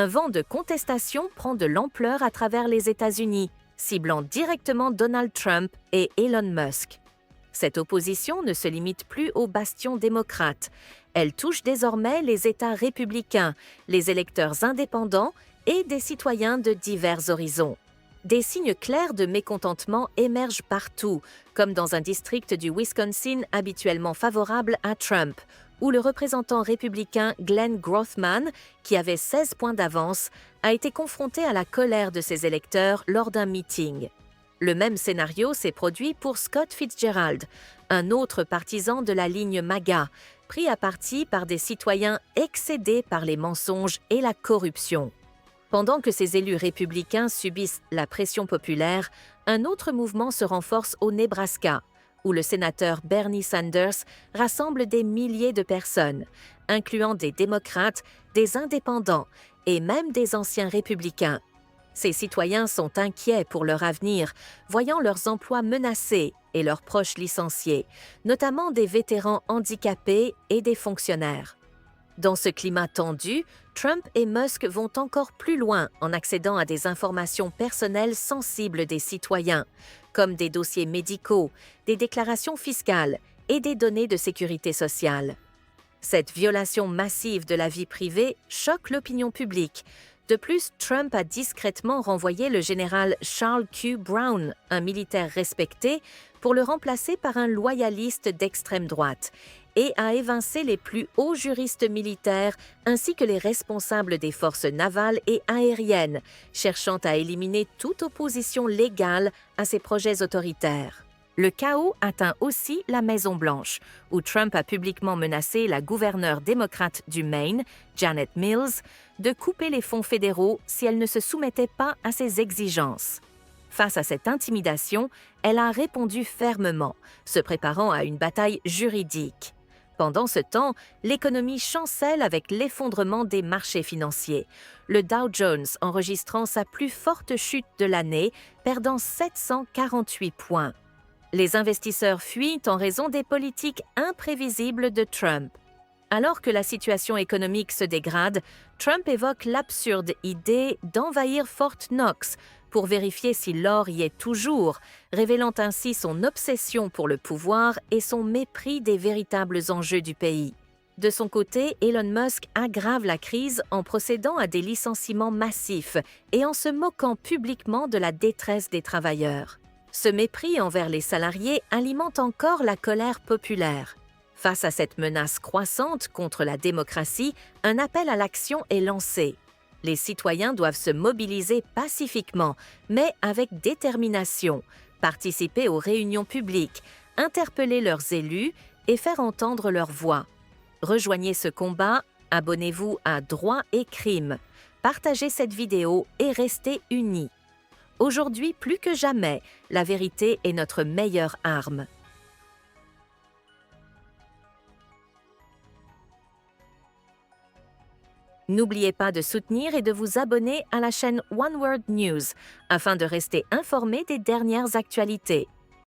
un vent de contestation prend de l'ampleur à travers les États-Unis, ciblant directement Donald Trump et Elon Musk. Cette opposition ne se limite plus aux bastions démocrates. Elle touche désormais les États républicains, les électeurs indépendants et des citoyens de divers horizons. Des signes clairs de mécontentement émergent partout, comme dans un district du Wisconsin habituellement favorable à Trump, où le représentant républicain Glenn Grothman, qui avait 16 points d'avance, a été confronté à la colère de ses électeurs lors d'un meeting. Le même scénario s'est produit pour Scott Fitzgerald, un autre partisan de la ligne MAGA, pris à partie par des citoyens excédés par les mensonges et la corruption. Pendant que ces élus républicains subissent la pression populaire, un autre mouvement se renforce au Nebraska, où le sénateur Bernie Sanders rassemble des milliers de personnes, incluant des démocrates, des indépendants et même des anciens républicains. Ces citoyens sont inquiets pour leur avenir, voyant leurs emplois menacés et leurs proches licenciés, notamment des vétérans handicapés et des fonctionnaires. Dans ce climat tendu, Trump et Musk vont encore plus loin en accédant à des informations personnelles sensibles des citoyens, comme des dossiers médicaux, des déclarations fiscales et des données de sécurité sociale. Cette violation massive de la vie privée choque l'opinion publique. De plus, Trump a discrètement renvoyé le général Charles Q. Brown, un militaire respecté, pour le remplacer par un loyaliste d'extrême droite, et a évincé les plus hauts juristes militaires ainsi que les responsables des forces navales et aériennes, cherchant à éliminer toute opposition légale à ses projets autoritaires. Le chaos atteint aussi la Maison-Blanche, où Trump a publiquement menacé la gouverneure démocrate du Maine, Janet Mills, de couper les fonds fédéraux si elle ne se soumettait pas à ses exigences. Face à cette intimidation, elle a répondu fermement, se préparant à une bataille juridique. Pendant ce temps, l'économie chancelle avec l'effondrement des marchés financiers, le Dow Jones enregistrant sa plus forte chute de l'année, perdant 748 points. Les investisseurs fuient en raison des politiques imprévisibles de Trump. Alors que la situation économique se dégrade, Trump évoque l'absurde idée d'envahir Fort Knox pour vérifier si l'or y est toujours, révélant ainsi son obsession pour le pouvoir et son mépris des véritables enjeux du pays. De son côté, Elon Musk aggrave la crise en procédant à des licenciements massifs et en se moquant publiquement de la détresse des travailleurs. Ce mépris envers les salariés alimente encore la colère populaire. Face à cette menace croissante contre la démocratie, un appel à l'action est lancé. Les citoyens doivent se mobiliser pacifiquement, mais avec détermination, participer aux réunions publiques, interpeller leurs élus et faire entendre leur voix. Rejoignez ce combat, abonnez-vous à Droit et Crime, partagez cette vidéo et restez unis. Aujourd'hui, plus que jamais, la vérité est notre meilleure arme. N'oubliez pas de soutenir et de vous abonner à la chaîne One World News afin de rester informé des dernières actualités.